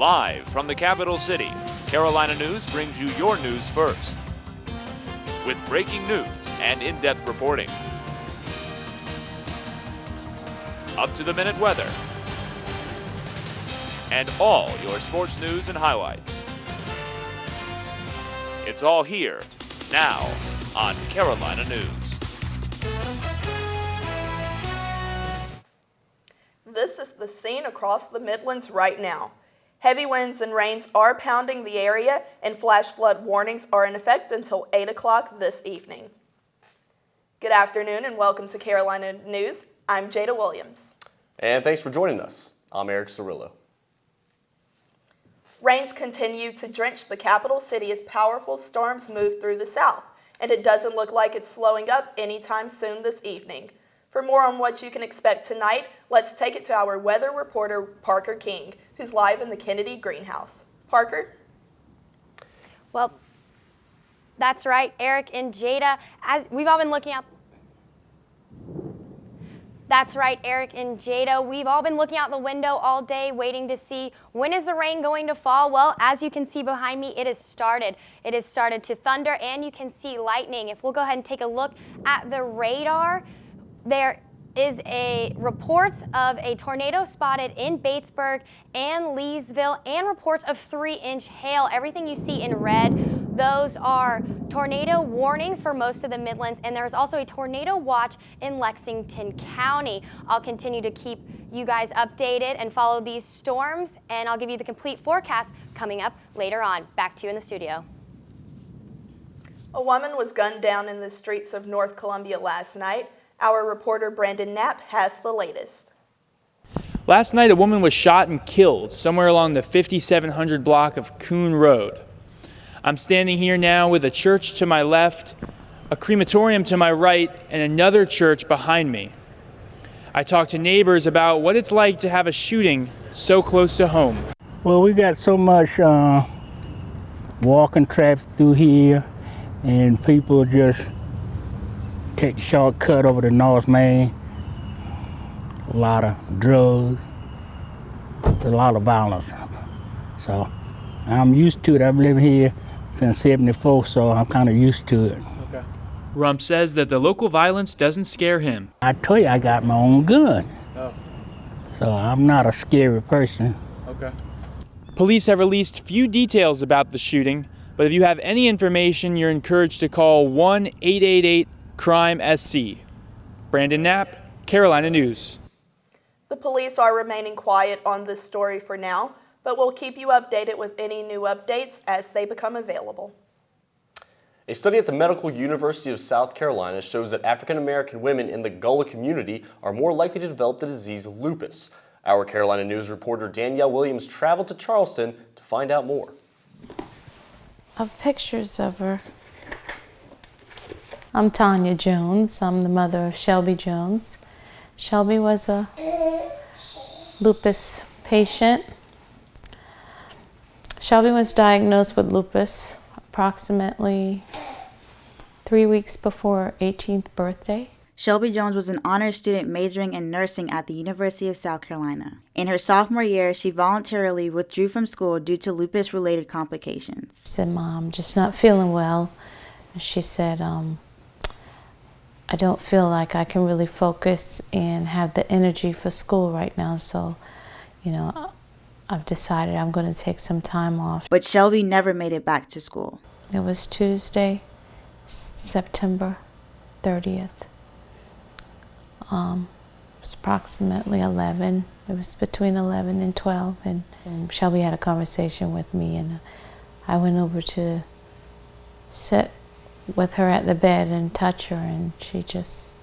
Live from the capital city, Carolina News brings you your news first, with breaking news and in-depth reporting. Up-to-the-minute weather, and all your sports news and highlights. It's all here, now, on Carolina News. This is the scene across the Midlands right now. Heavy winds and rains are pounding the area, and flash flood warnings are in effect until 8 o'clock this evening. Good afternoon and welcome to Carolina News. I'm Jada Williams. And thanks for joining us. I'm Eric Cirillo. Rains continue to drench the capital city as powerful storms move through the south, and it doesn't look like it's slowing up anytime soon this evening. For more on what you can expect tonight, let's take it to our weather reporter, Parker King, who's live in the Kennedy Greenhouse. Parker? Well, that's right, Eric and Jada. As we've all been looking out. That's right, Eric and Jada. We've all been looking out the window all day waiting to see when is the rain going to fall. Well, as you can see behind me, it has started. It has started to thunder and you can see lightning. If we'll go ahead and take a look at the radar, there is a reports of a tornado spotted in Batesburg and Leesville and reports of 3-inch hail. Everything you see in red, those are tornado warnings for most of the Midlands, and there's also a tornado watch in Lexington County. I'll continue to keep you guys updated and follow these storms, and I'll give you the complete forecast coming up later on. Back to you in the studio. A woman was gunned down in the streets of North Columbia last night. Our reporter Brandon Knapp has the latest. Last night, a woman was shot and killed somewhere along the 5700 block of Coon Road. I'm standing here now with a church to my left, a crematorium to my right, and another church behind me. I talked to neighbors about what it's like to have a shooting so close to home. Well, we got so much walking traffic through here, and people just take the shortcut over to North Main. A lot of drugs, a lot of violence. So I'm used to it. I've lived here since '74, so I'm kind of used to it. Okay. Rump says that the local violence doesn't scare him. I tell you, I got my own gun. Oh. So I'm not a scary person. Okay. Police have released few details about the shooting, but if you have any information, you're encouraged to call 1-888-CRIME-SC. Brandon Knapp, Carolina News. The police are remaining quiet on this story for now, but we'll keep you updated with any new updates as they become available. A study at the Medical University of South Carolina shows that African American women in the Gullah community are more likely to develop the disease lupus. Our Carolina News reporter Danielle Williams traveled to Charleston to find out more. Of pictures of her. I'm Tanya Jones. I'm the mother of Shelby Jones. Shelby was a lupus patient. Shelby was diagnosed with lupus approximately 3 weeks before her 18th birthday. Shelby Jones was an honors student majoring in nursing at the University of South Carolina. In her sophomore year, she voluntarily withdrew from school due to lupus-related complications. She said, "Mom, just not feeling well." And she said, I don't feel like I can really focus and have the energy for school right now, so, I've decided I'm going to take some time off. But Shelby never made it back to school. It was Tuesday, September 30th. It was approximately 11. It was between 11 and 12, and Shelby had a conversation with me, and I went over to sit with her at the bed and touch her, and she just,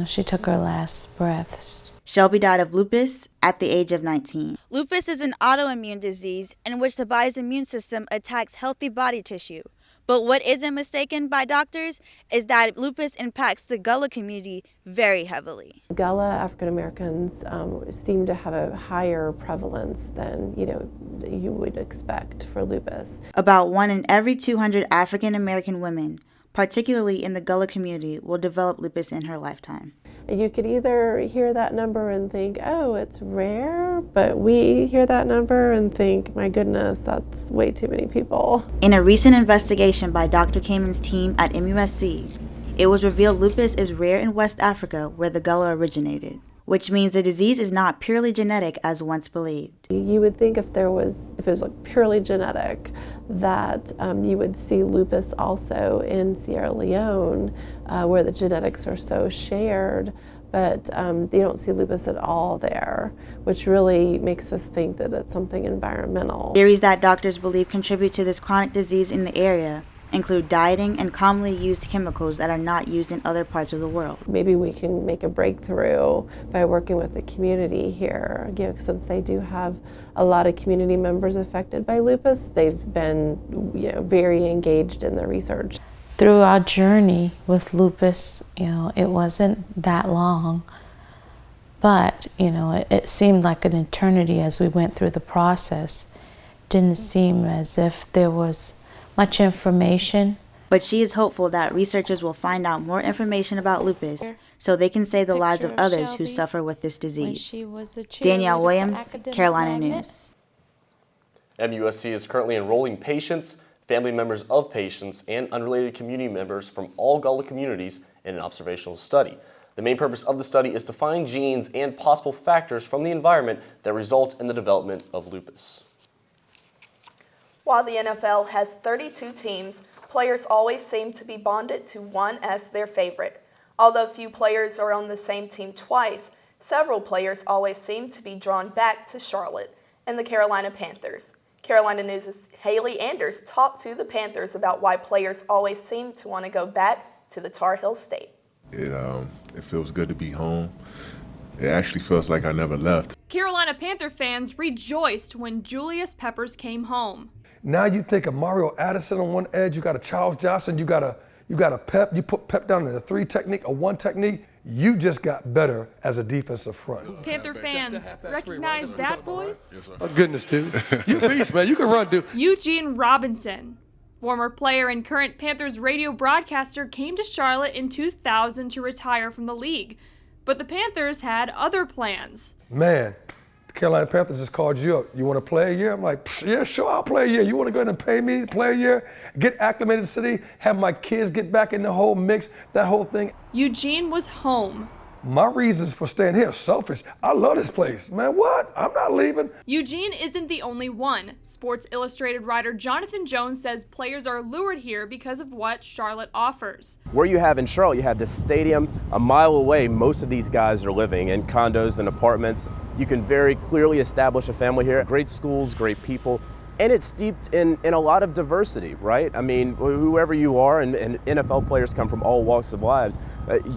she took her last breaths. Shelby died of lupus at the age of 19. Lupus is an autoimmune disease in which the body's immune system attacks healthy body tissue. But what isn't mistaken by doctors is that lupus impacts the Gullah community very heavily. Gullah African Americans seem to have a higher prevalence than you would expect for lupus. About 1 in every 200 African American women, particularly in the Gullah community, will develop lupus in her lifetime. You could either hear that number and think, oh, it's rare, but we hear that number and think, my goodness, that's way too many people. In a recent investigation by Dr. Kamen's team at MUSC, it was revealed lupus is rare in West Africa, where the gullah originated, which means the disease is not purely genetic as once believed. You would think if it was like purely genetic, that you would see lupus also in Sierra Leone, where the genetics are so shared, but you don't see lupus at all there, which really makes us think that it's something environmental. Theories that doctors believe contribute to this chronic disease in the area include dieting and commonly used chemicals that are not used in other parts of the world. Maybe we can make a breakthrough by working with the community here. Since they do have a lot of community members affected by lupus, they've been very engaged in the research. Through our journey with lupus, it wasn't that long, but it seemed like an eternity as we went through the process. Didn't seem as if there was much information. But she is hopeful that researchers will find out more information about lupus so they can save the lives of others who suffer with this disease. Danielle Williams, Carolina News. MUSC is currently enrolling patients, family members of patients, and unrelated community members from all Gullah communities in an observational study. The main purpose of the study is to find genes and possible factors from the environment that result in the development of lupus. While the NFL has 32 teams, players always seem to be bonded to one as their favorite. Although few players are on the same team twice, several players always seem to be drawn back to Charlotte and the Carolina Panthers. Carolina News' Haley Anders talked to the Panthers about why players always seem to want to go back to the Tar Heel State. It feels good to be home. It actually feels like I never left. Carolina Panther fans rejoiced when Julius Peppers came home. Now you think of Mario Addison on one edge, you got a Charles Johnson, you got a Pep, you put Pep down in a 3 technique, a 1 technique, you just got better as a defensive front. Panther fans recognize that voice? Oh, goodness, dude. You beast, man. You can run, dude. Eugene Robinson, former player and current Panthers radio broadcaster, came to Charlotte in 2000 to retire from the league. But the Panthers had other plans. Man, the Carolina Panthers just called you up. You want to play a year? I'm like, yeah, sure, I'll play a year. You want to go ahead and pay me to play a year? Get acclimated to the city, have my kids get back in the whole mix, that whole thing. Eugene was home. My reasons for staying here are selfish. I love this place. Man, what? I'm not leaving. Eugene isn't the only one. Sports Illustrated writer Jonathan Jones says players are lured here because of what Charlotte offers. Where you have in Charlotte, you have this stadium a mile away. Most of these guys are living in condos and apartments. You can very clearly establish a family here. Great schools, great people. And it's steeped in a lot of diversity, right? I mean, whoever you are, and NFL players come from all walks of lives,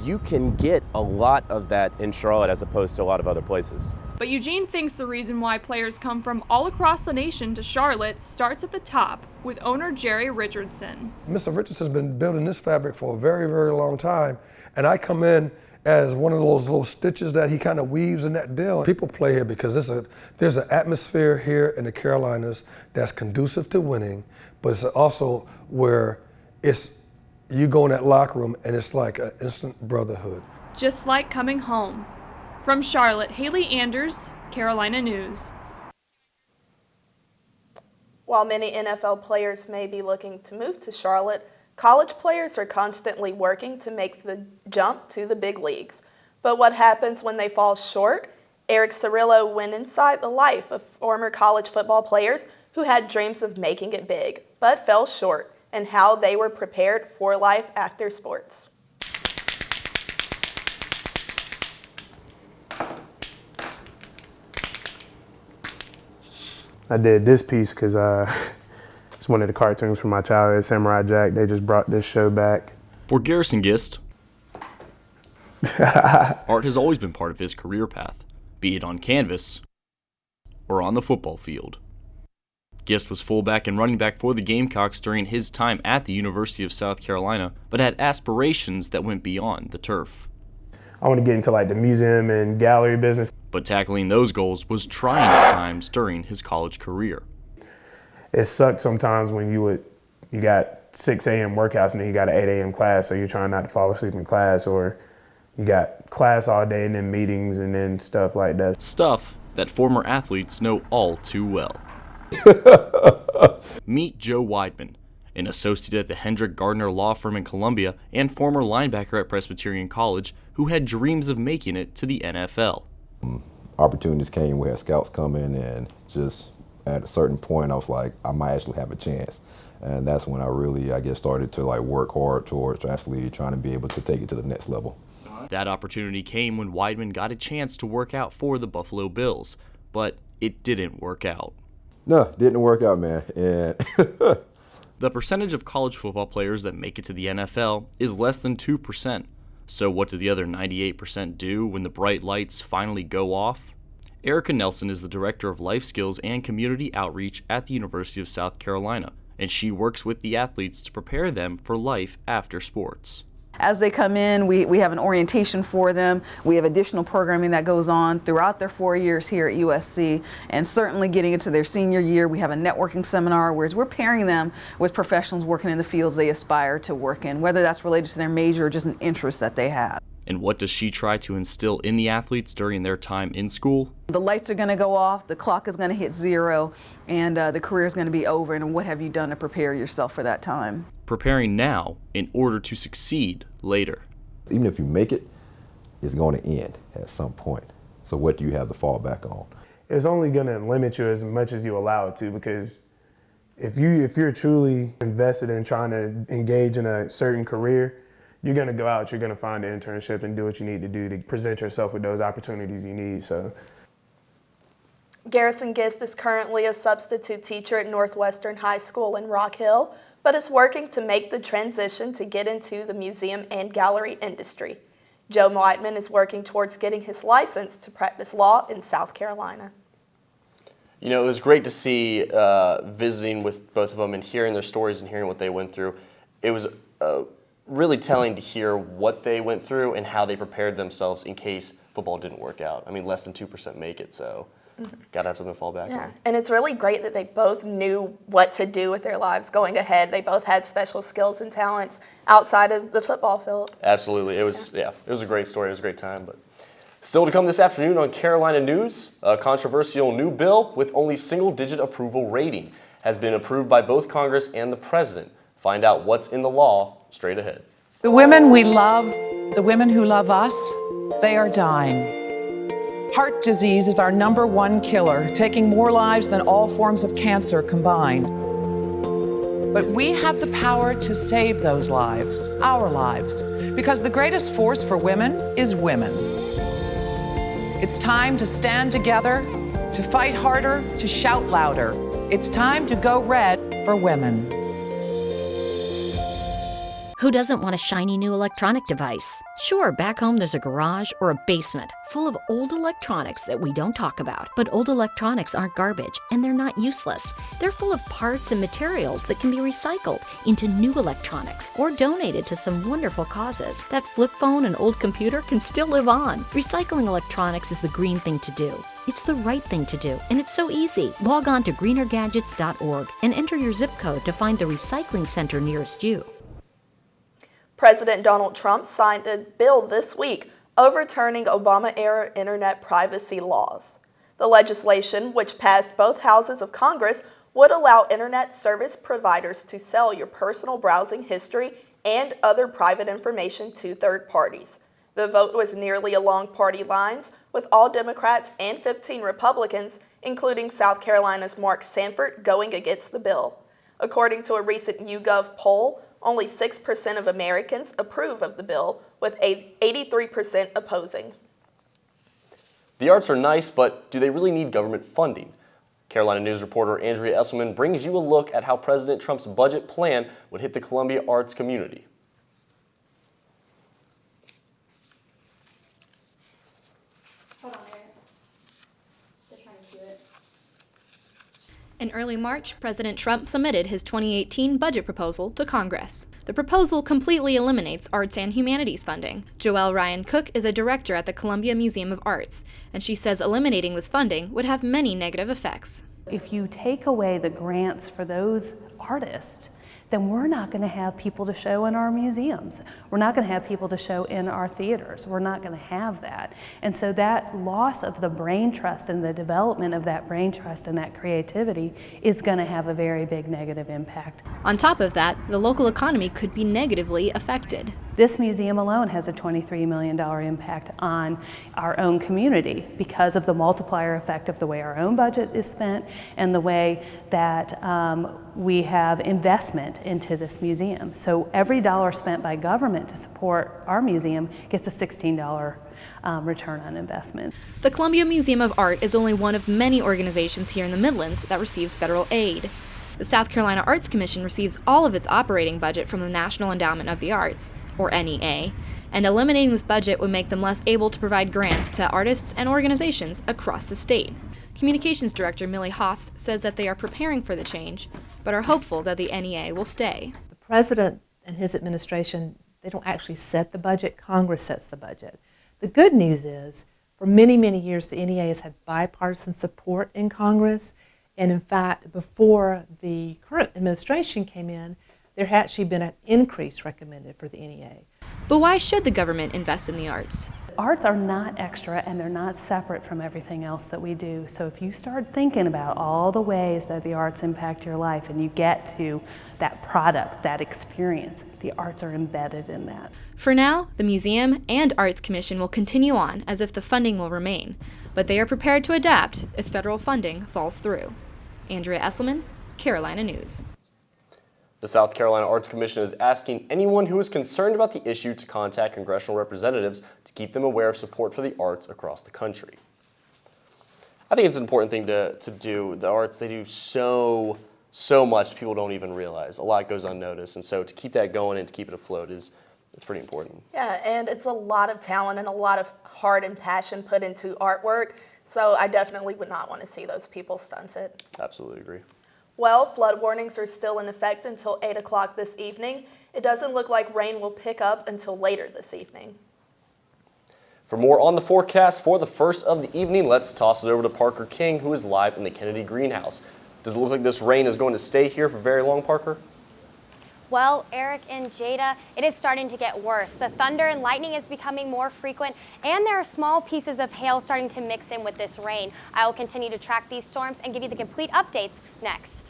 you can get a lot of that in Charlotte as opposed to a lot of other places. But Eugene thinks the reason why players come from all across the nation to Charlotte starts at the top with owner Jerry Richardson. Mr. Richardson's been building this fabric for a very, very long time, and I come in as one of those little stitches that he kind of weaves in that deal. People play here because there's an atmosphere here in the Carolinas that's conducive to winning, but it's also where you go in that locker room and it's like an instant brotherhood. Just like coming home. From Charlotte, Haley Anders, Carolina News. While many NFL players may be looking to move to Charlotte, college players are constantly working to make the jump to the big leagues. But what happens when they fall short? Eric Cirillo went inside the life of former college football players who had dreams of making it big, but fell short, and how they were prepared for life after sports. I did this piece because it's one of the cartoons from my childhood, Samurai Jack. They just brought this show back. For Garrison Gist, art has always been part of his career path, be it on canvas or on the football field. Gist was fullback and running back for the Gamecocks during his time at the University of South Carolina, but had aspirations that went beyond the turf. I want to get into like the museum and gallery business. But tackling those goals was trying at times during his college career. It sucked sometimes when you got 6 a.m. workouts and then you got an 8 a.m. class, so you're trying not to fall asleep in class, or You got class all day and then meetings and then stuff like that. Stuff that former athletes know all too well. Meet Joe Weidman, an associate at the Hendrick Gardner Law Firm in Columbia and former linebacker at Presbyterian College who had dreams of making it to the NFL. Opportunities came where scouts come in, and just at a certain point I was like, I might actually have a chance. And that's when I really, started to work hard towards actually trying to be able to take it to the next level. That opportunity came when Weidman got a chance to work out for the Buffalo Bills, but it didn't work out. No, didn't work out, man. And the percentage of college football players that make it to the NFL is less than 2%. So what do the other 98% do when the bright lights finally go off? Erica Nelson is the Director of Life Skills and Community Outreach at the University of South Carolina, and she works with the athletes to prepare them for life after sports. As they come in, we have an orientation for them. We have additional programming that goes on throughout their 4 years here at USC, and certainly getting into their senior year, we have a networking seminar where we're pairing them with professionals working in the fields they aspire to work in, whether that's related to their major or just an interest that they have. And what does she try to instill in the athletes during their time in school? The lights are going to go off, the clock is going to hit zero, and the career is going to be over, and what have you done to prepare yourself for that time? Preparing now in order to succeed later. Even if you make it, it's going to end at some point. So what do you have to fall back on? It's only going to limit you as much as you allow it to, because if you're truly invested in trying to engage in a certain career, you're going to go out, you're going to find an internship and do what you need to do to present yourself with those opportunities you need. So, Garrison Gist is currently a substitute teacher at Northwestern High School in Rock Hill, but is working to make the transition to get into the museum and gallery industry. Joe Weidman is working towards getting his license to practice law in South Carolina. You know, it was great to see visiting with both of them and hearing their stories and hearing what they went through. It was really telling to hear what they went through and how they prepared themselves in case football didn't work out. I mean, less than 2% make it, so got to have something to fall back on. And it's really great that they both knew what to do with their lives going ahead. They both had special skills and talents outside of the football field. Absolutely. It was, it was a great story. It was a great time. But still to come this afternoon on Carolina News, a controversial new bill with only single-digit approval rating has been approved by both Congress and the President. Find out what's in the law straight ahead. The women we love, the women who love us, they are dying. Heart disease is our #1 killer, taking more lives than all forms of cancer combined. But we have the power to save those lives, our lives, because the greatest force for women is women. It's time to stand together, to fight harder, to shout louder. It's time to go red for women. Who doesn't want a shiny new electronic device? Sure, back home there's a garage or a basement full of old electronics that we don't talk about. But old electronics aren't garbage, and they're not useless. They're full of parts and materials that can be recycled into new electronics or donated to some wonderful causes. That flip phone and old computer can still live on. Recycling electronics is the green thing to do. It's the right thing to do, and it's so easy. Log on to greenergadgets.org and enter your zip code to find the recycling center nearest you. President Donald Trump signed a bill this week overturning Obama-era internet privacy laws. The legislation, which passed both houses of Congress, would allow internet service providers to sell your personal browsing history and other private information to third parties. The vote was nearly along party lines, with all Democrats and 15 Republicans, including South Carolina's Mark Sanford, going against the bill. According to a recent YouGov poll, only 6% of Americans approve of the bill, with 83% opposing. The arts are nice, but do they really need government funding? Carolina News reporter Andrea Esselman brings you a look at how President Trump's budget plan would hit the Columbia arts community. In early March, President Trump submitted his 2018 budget proposal to Congress. The proposal completely eliminates arts and humanities funding. Joelle Ryan Cook is a director at the Columbia Museum of Arts, and she says eliminating this funding would have many negative effects. If you take away the grants for those artists, then we're not going to have people to show in our museums. We're not going to have people to show in our theaters. We're not going to have that. And so that loss of the brain trust and the development of that brain trust and that creativity is going to have a very big negative impact. On top of that, the local economy could be negatively affected. This museum alone has a $23 million impact on our own community because of the multiplier effect of the way our own budget is spent and the way that we have investment into this museum. So every dollar spent by government to support our museum gets a $16 return on investment. The Columbia Museum of Art is only one of many organizations here in the Midlands that receives federal aid. The South Carolina Arts Commission receives all of its operating budget from the National Endowment of the Arts, or NEA, and eliminating this budget would make them less able to provide grants to artists and organizations across the state. Communications Director Millie Hoffs says that they are preparing for the change, but are hopeful that the NEA will stay. The President and his administration, they don't actually set the budget, Congress sets the budget. The good news is, for many, many years, the NEA has had bipartisan support in Congress, and in fact, before the current administration came in, there had actually been an increase recommended for the NEA. But why should the government invest in the arts? Arts are not extra and they're not separate from everything else that we do. So if you start thinking about all the ways that the arts impact your life and you get to that product, that experience, the arts are embedded in that. For now, the Museum and Arts Commission will continue on as if the funding will remain, but they are prepared to adapt if federal funding falls through. Andrea Esselman, Carolina News. The South Carolina Arts Commission is asking anyone who is concerned about the issue to contact congressional representatives to keep them aware of support for the arts across the country. I think it's an important thing to do. The arts, they do so much people don't even realize. A lot goes unnoticed, and so to keep that going and to keep it afloat it's pretty important. Yeah, and it's a lot of talent and a lot of heart and passion put into artwork, so I definitely would not want to see those people stunted. Absolutely agree. Well, flood warnings are still in effect until 8 o'clock this evening. It doesn't look like rain will pick up until later this evening. For more on the forecast for the first of the evening, let's toss it over to Parker King, who is live in the Kennedy Greenhouse. Does it look like this rain is going to stay here for very long, Parker? Well, Eric and Jada, it is starting to get worse. The thunder and lightning is becoming more frequent, and there are small pieces of hail starting to mix in with this rain. I will continue to track these storms and give you the complete updates next.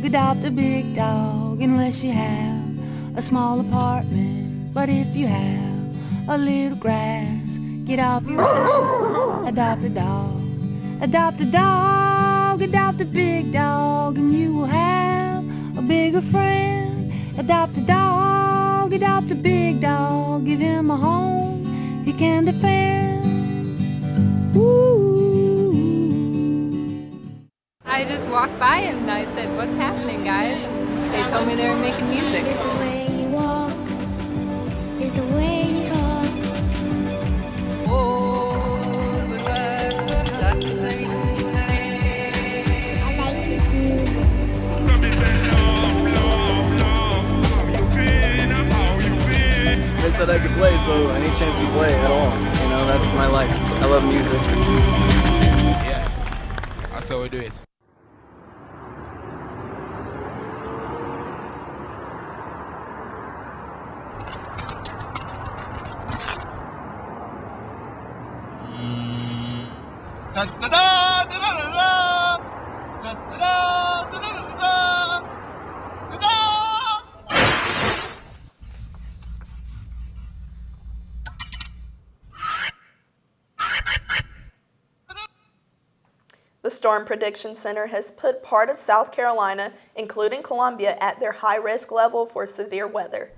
Adopt a big dog, unless you have a small apartment. But if you have a little grass, get off your ass. Adopt a dog, adopt a dog, adopt a big dog, and you will have a bigger friend. Adopt a dog, adopt a big dog, give him a home he can defend. Ooh. I just walked by and I said, "What's happening, guys?" And they told me they were making music. It's the way you walk, it's the way you talk. I like his music. They said I could play, so any chance to play at all. You know, that's my life. I love music. Yeah, that's how we do it. The Storm Prediction Center has put part of South Carolina, including Columbia, at their high-risk level for severe weather.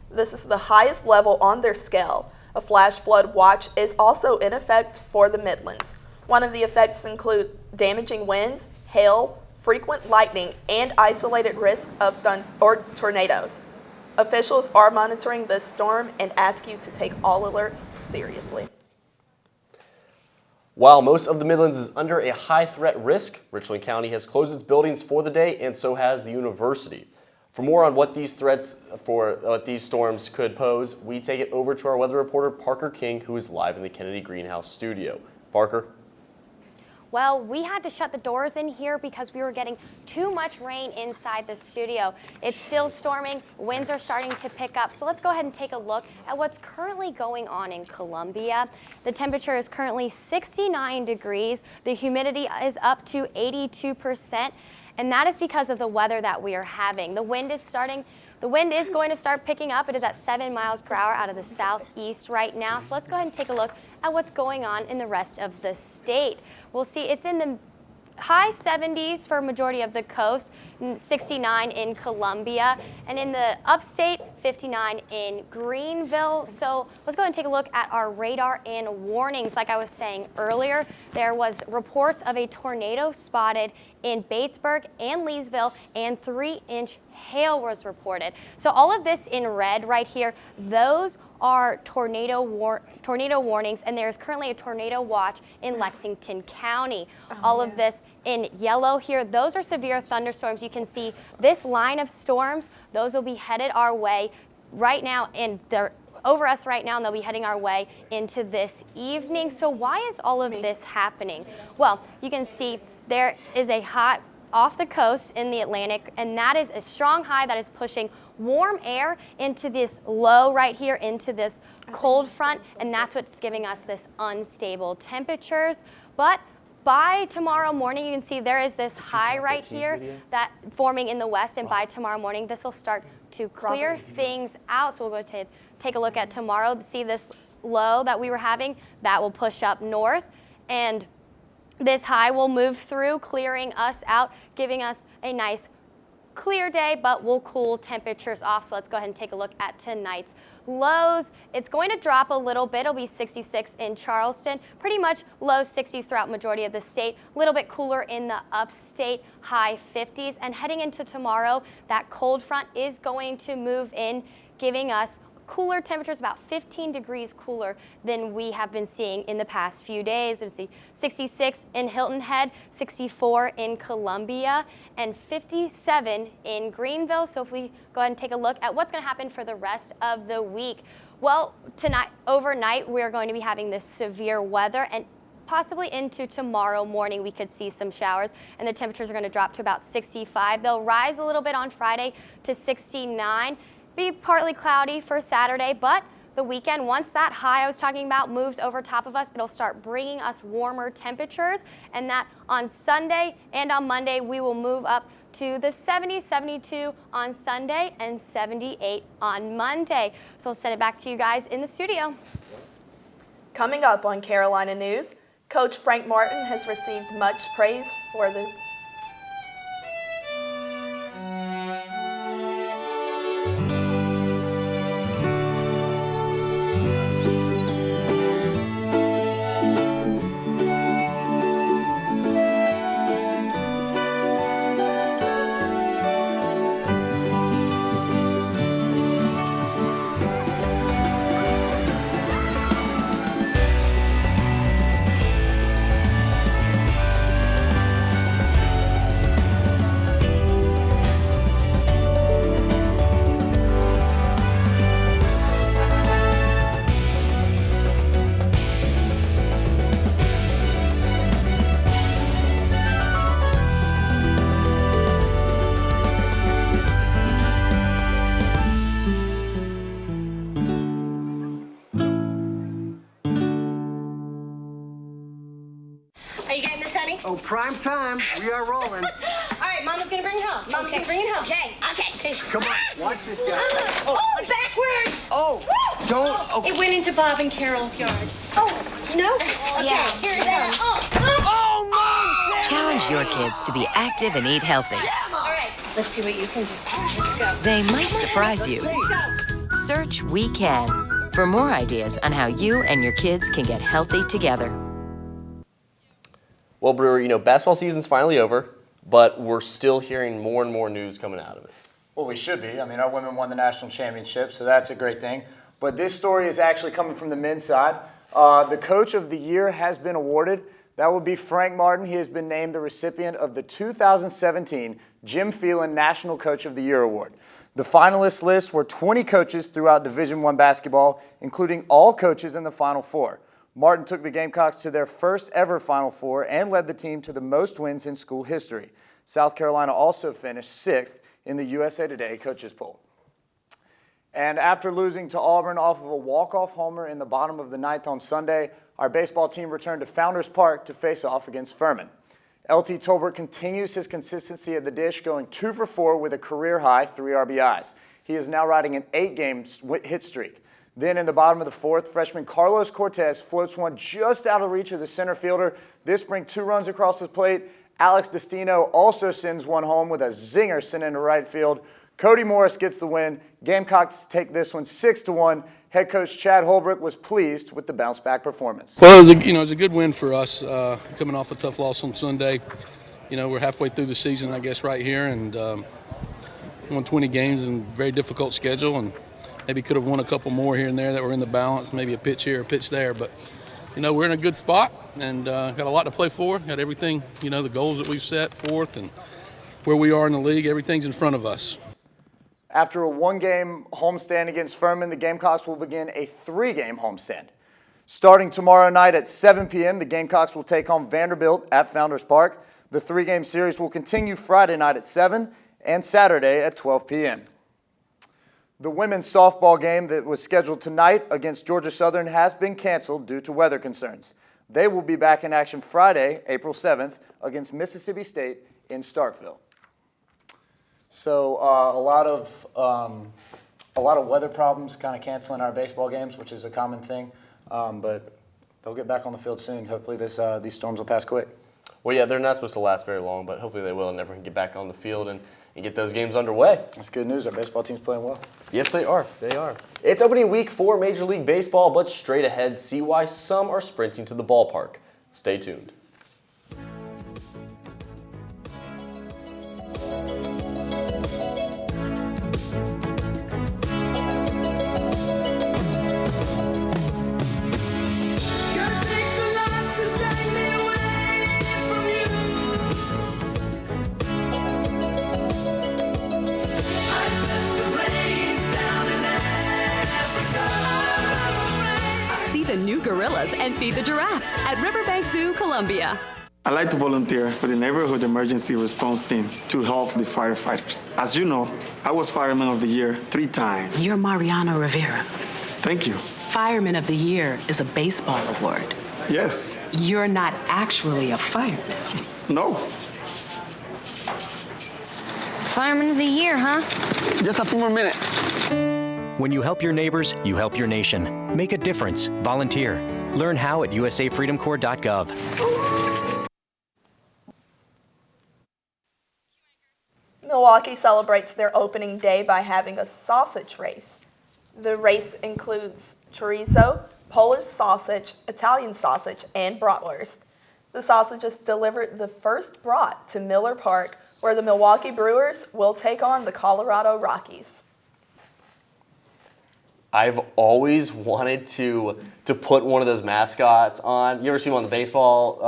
This is the highest level on their scale. A flash flood watch is also in effect for the Midlands. One of the effects include damaging winds, hail, frequent lightning, and isolated risk of tornadoes. Officials are monitoring this storm and ask you to take all alerts seriously. While most of the Midlands is under a high threat risk, Richland County has closed its buildings for the day, and so has the university. For more on what these threats for these storms could pose, we take it over to our weather reporter, Parker King, who is live in the Kennedy Greenhouse studio. Parker? Well, we had to shut the doors in here because we were getting too much rain inside the studio. It's still storming, winds are starting to pick up. So let's go ahead and take a look at what's currently going on in Columbia. The temperature is currently 69 degrees. The humidity is up to 82%, and that is because of the weather that we are having. The wind is going to start picking up. It is at 7 miles per hour out of the southeast right now. So let's go ahead and take a look at what's going on in the rest of the state. We'll see it's in the high 70s for majority of the coast, 69 in Columbia, and in the upstate, 59 in Greenville. So let's go ahead and take a look at our radar and warnings. Like I was saying earlier, there was reports of a tornado spotted in Batesburg and Leesville, and 3-inch hail was reported. So all of this in red right here, those are tornado warnings, and there's currently a tornado watch in Lexington County. All of this in yellow here, those are severe thunderstorms. You can see this line of storms, those will be headed our way right now, and they're over us right now, and they'll be heading our way into this evening. So why is all of this happening? Well, you can see there is a high off the coast in the Atlantic, and that is a strong high that is pushing warm air into this low right here, into this cold front, and that's what's giving us this unstable temperatures. But by tomorrow morning, you can see there is this high right here that forming in the west, and by tomorrow morning, this will start to clear things out. So we'll go to take a look at tomorrow. See this low that we were having, that will push up north, and this high will move through, clearing us out, giving us a nice clear day, but we'll cool temperatures off. So let's go ahead and take a look at tonight's lows. It's going to drop a little bit. It'll be 66 in Charleston, pretty much low 60s throughout majority of the state, a little bit cooler in the upstate, high 50s. And heading into tomorrow, that cold front is going to move in, giving us cooler temperatures, about 15 degrees cooler than we have been seeing in the past few days. Let's see, 66 in Hilton Head, 64 in Columbia, and 57 in Greenville. So if we go ahead and take a look at what's going to happen for the rest of the week. Well, tonight, overnight, we're going to be having this severe weather, and possibly into tomorrow morning we could see some showers, and the temperatures are going to drop to about 65. They'll rise a little bit on Friday to 69. Be partly cloudy for Saturday, but the weekend, once that high I was talking about moves over top of us, it'll start bringing us warmer temperatures, and that on Sunday and on Monday we will move up to the 70s, 72 on Sunday, and 78 on Monday. So I'll send it back to you guys in the studio. Coming up on Carolina News, Coach Frank Martin has received much praise for the Oh, prime time. We are rolling. All right, Mama's gonna bring it home. Mama's gonna bring it home. Okay. Come on, watch this guy. Oh, backwards. Oh, don't. Oh. It went into Bob and Carol's yard. Oh, no? Okay, Yeah. here it goes. Oh, Mom! Challenge your kids to be active and eat healthy. All right, let's see what you can do. Let's go. They might surprise you. Let's go. Search We Can for more ideas on how you and your kids can get healthy together. Well, Brewer, basketball season's finally over. but we're still hearing more and more news coming out of it. Well, we should be. I mean, our women won the national championship, so that's a great thing. But this story is actually coming from the men's side. The Coach of the Year has been awarded. That will be Frank Martin. He has been named the recipient of the 2017 Jim Phelan National Coach of the Year Award. The finalist list were 20 coaches throughout Division I basketball, including all coaches in the Final Four. Martin took the Gamecocks to their first ever Final Four and led the team to the most wins in school history. South Carolina also finished 6th in the USA Today coaches poll. And after losing to Auburn off of a walk-off homer in the bottom of the 9th on Sunday, our baseball team returned to Founders Park to face off against Furman. LT Tolbert continues his consistency at the dish, going 2 for 4 with a career-high 3 RBIs. He is now riding an 8-game hit streak. Then in the bottom of the 4th, freshman Carlos Cortez floats one just out of reach of the center fielder. This brings 2 runs across his plate. Alex Destino also sends one home with a zinger sent into right field. Cody Morris gets the win. Gamecocks take this one 6-1. Head coach Chad Holbrook was pleased with the bounce-back performance. Well, it was a good win for us, coming off a tough loss on Sunday. We're halfway through the season, I guess, right here, and won 20 games in a very difficult schedule, and maybe could have won a couple more here and there that were in the balance, maybe a pitch here, a pitch there, but we're in a good spot and got a lot to play for. Got everything, the goals that we've set forth and where we are in the league, everything's in front of us. After a 1-game homestand against Furman, the Gamecocks will begin a 3-game homestand. Starting tomorrow night at 7 p.m., the Gamecocks will take on Vanderbilt at Founders Park. The 3-game series will continue Friday night at 7 and Saturday at 12 p.m. The women's softball game that was scheduled tonight against Georgia Southern has been canceled due to weather concerns. They will be back in action Friday, April 7th, against Mississippi State in Starkville. So a lot of weather problems kind of canceling our baseball games, which is a common thing. But they'll get back on the field soon. Hopefully these storms will pass quick. Well, yeah, they're not supposed to last very long, but hopefully they will and everyone can get back on the field and get those games underway. That's good news. Our baseball team's playing well. Yes, they are. They are. It's opening week for Major League Baseball, but straight ahead, see why some are sprinting to the ballpark. Stay tuned. The new gorillas and feed the giraffes at Riverbank Zoo, Columbia. I like to volunteer for the Neighborhood Emergency Response Team to help the firefighters. As you know, I was Fireman of the Year 3 times. You're Mariano Rivera. Thank you. Fireman of the Year is a baseball award. Yes. You're not actually a fireman. No. Fireman of the Year, huh? Just a few more minutes. When you help your neighbors, you help your nation. Make a difference. Volunteer. Learn how at usafreedomcorps.gov. Milwaukee celebrates their opening day by having a sausage race. The race includes chorizo, Polish sausage, Italian sausage, and bratwurst. The sausages delivered the first brat to Miller Park, where the Milwaukee Brewers will take on the Colorado Rockies. I've always wanted to put one of those mascots on. You ever see them on the baseball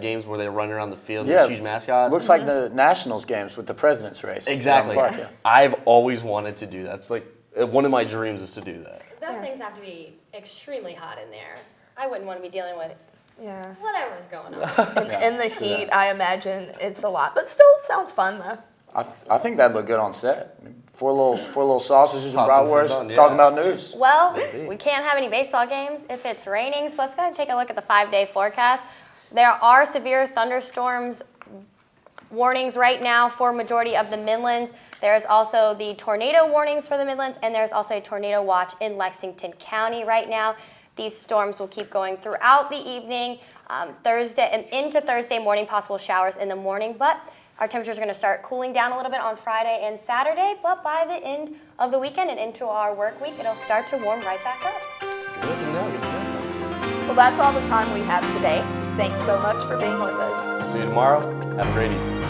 games where they run around the field with these huge mascots? Looks like the Nationals games with the President's Race. Exactly. Park, yeah. I've always wanted to do that. It's like one of my dreams is to do that. Those things have to be extremely hot in there. I wouldn't want to be dealing with whatever's going on. In the heat, I imagine it's a lot, but still sounds fun though. I think that'd look good on set. Four little sausages and bratwurst talking about news. Well, we can't have any baseball games if it's raining, so let's go ahead and take a look at the 5-day forecast. There are severe thunderstorms warnings right now for majority of the Midlands. There's also the tornado warnings for the Midlands, and there's also a tornado watch in Lexington County right now. These storms will keep going throughout the evening, Thursday and into Thursday morning, possible showers in the morning, but our temperatures are going to start cooling down a little bit on Friday and Saturday, but by the end of the weekend and into our work week, it'll start to warm right back up. Well, that's all the time we have today. Thanks so much for being with us. See you tomorrow. Have a great evening.